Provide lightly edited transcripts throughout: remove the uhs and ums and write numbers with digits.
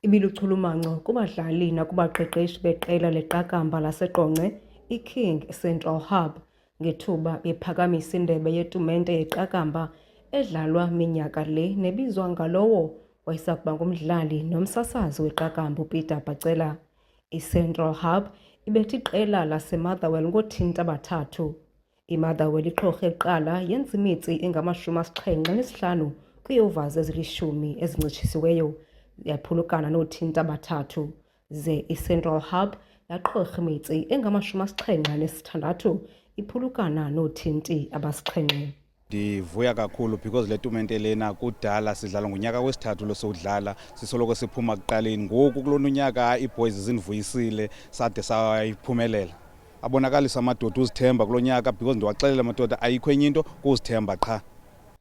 Ibiluchulumanco kubadlali nakubaqeqeshi beqela leqakamba laseQonce iKing Central Hub ngethuba bephakamisa indebe yetumente yeqakamba edlalwa minyaka le nebizwa ngalowo wayesakuba ngumdlali nomsasazi weqakamba uPeter Bacela. ICentral Hub ibethe iqela laseMotherwell ngothinta bathathu. IMotherwell ixhorhe kuqala yenza imitsi engama-75 kwii-overs ezili-10 ezincitshisiweyo yaphulukana noothinta bathathu, ze iCentral Hub yaqhorha imitsi engama-76 iphulukana noothinti abasixhenxe. Ndivuya kakhulu because le tumente lena kudala sidlala ngonyaka wesithathu lo sowudlala sisoloko siphuma kuqaleni. Ngoku kulona unyaka iiboys zindivuyisile sade sayiphumelela. Abonakalisa amadoda uzithemba kulo nyaka because ndiwaxelela amadoda ayikho enye into kuzithemba qha.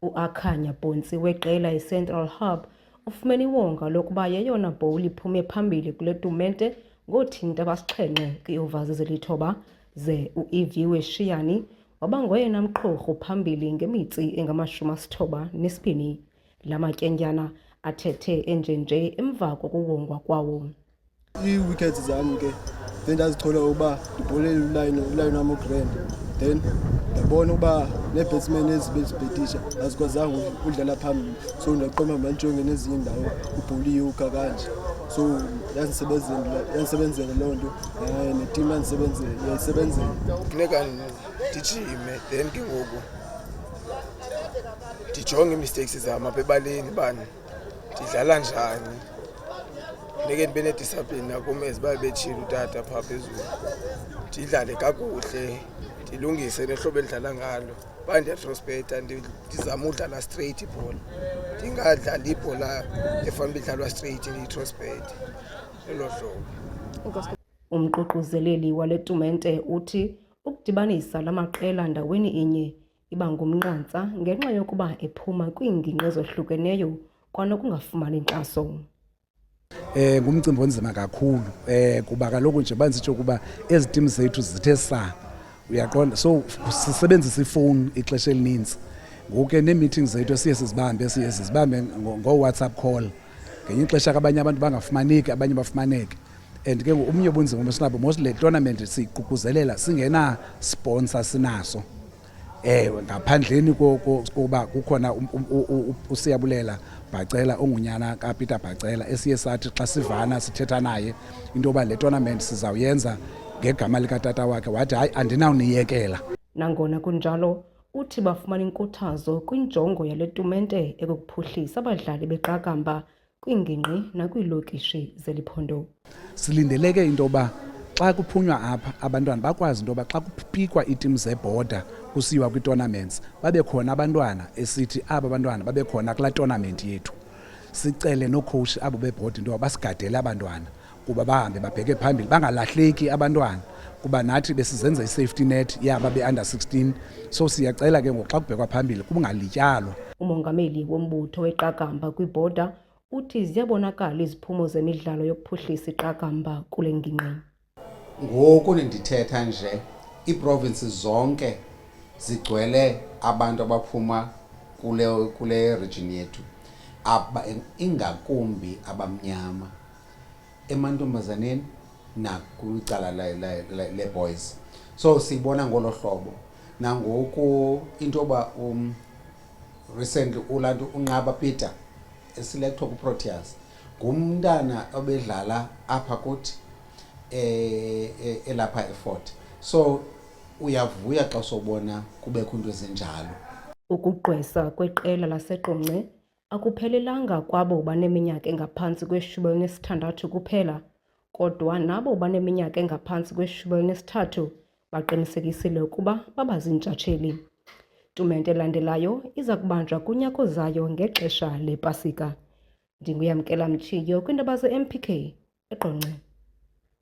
U-Akhanya Bhontsi weqela iCentral Hub ufumene iwonga lokuba yeyona bowli iphume phambili kule tumente ngoothinta abasixhenxe kwii-overs ezili-9, ze u-Eviwe Shiyani waba ngoyena mqhorho phambili ngemitsi engama-92. La matyendyana athethe enjenje emva kokuwongwa kwawo. Ii-wickets zam ke ndazithola uba ndibholele ulayini wam uGrand, then ndabona uba nee-batsmen ezibezibhetisha azikwazanga udlala phambili, so ndaqoma manjonge nezinye indawo ubholiwe ukakanje. So yanisebenzela loo nto netim yayisebenzela. Funeka ndijime then ke ngoku ndijonge ii-mistakes zam apha ebaleni bani ndidlala njani. Funeke ndibe nedisapline nakumezi baye betshile utata phaa phezulu, ndidlale kakuhle, ndilungise nehlobo endidlala ngalo. Uba ndiyatrospekta ndizama udlala straight ibhola, ndingadlali ibhola efanele idlalwa straight ndiyitrospekte elo hlobo. Umququzeleli wale tumente uthi ukudibanisa la maqela ndaweni inye iba ngumnqantsa ngenxa yokuba ephuma kwiingingqi ezohlukeneyo kwanokungafumani nkxaso. Ngumcimbi onzima kakhulu kuba kaloku nje banzitsho ukuba ezi tim zethu zithe saa, uyaqonda, so sisebenzisa ifowuni ixesha elininzi. Ngoku ke nee-meetings zethu siye sizibambe ngo-WhatsApp call. Ngenye ixesha abanye abantu bangafumaneki, abanye bafumaneke. And ke umnye ubunzima besinabo mostly le tournament siyiququzelela singena sponsor sinaso. Ngaphandleni kokuba kukhona uSiyabulela Bacela ongunyana kaPeter Bacela esiye sathi xa sivana sithetha naye into yoba le tournament sizawuyenza ngegama likatata wakhe, wathi hayi andinawuniyekela. Nangona kunjalo uthi bafumana inkuthazo kwinjongo yale tumente ekukuphuhlisa abadlali beqakamba kwiingingqi nakwiilokishi zeliphondo. Silindeleke into yoba xa kuphunywa apha abantwana bakwazi into yoba xa kupikwa iitim zebhoda kusiyiwa kwii-tournaments babe khona abantwana esithi aba bantwana babe khona kulaa tournament yethu. Sicele noocoach abo bebhoda into yoba basigadele abantwana kuba bahambe babheke phambili, bangalahleki abantwana kuba nathi besizenza i-safety net yaba be-under 16. So siyacela ke ngoku xa kubhekwa phambili kubungalityalwa. Umongameli wombutho weqakamba kwibhoda uthi ziyabonakala iziphumo zemidlalo yokuphuhlisa iqakamba kule ngingqi. Ngoku ndithetha nje ii-provinces zonke zigcwele abantu abaphuma kule region yethu, ingakumbi abamnyama emantombazaneni nakwicala le-boys. So siyibona ngolo hlobo. Nangoku into yoba recently ulantu uNqaba Peter eselekthwa kuProteas ngumntana obedlala apha kuthi elapha eFort. So uyavuya xa sobona kubekho into ezinjalo. Ukugqwesa kweqela laseQonce akuphelelanga kwabo baneminyaka engaphantsi kwe-16 kuphela, kodwa nabo baneminyaka engaphantsi kwe-13 baqinisekisile ukuba babaziintshatsheli. Tumente elandelayo iza kubanjwa kunyako zayo ngexesha lePasika. Ndinguyamkela Mtshiyo kwiindaba ze-MPK eQonce.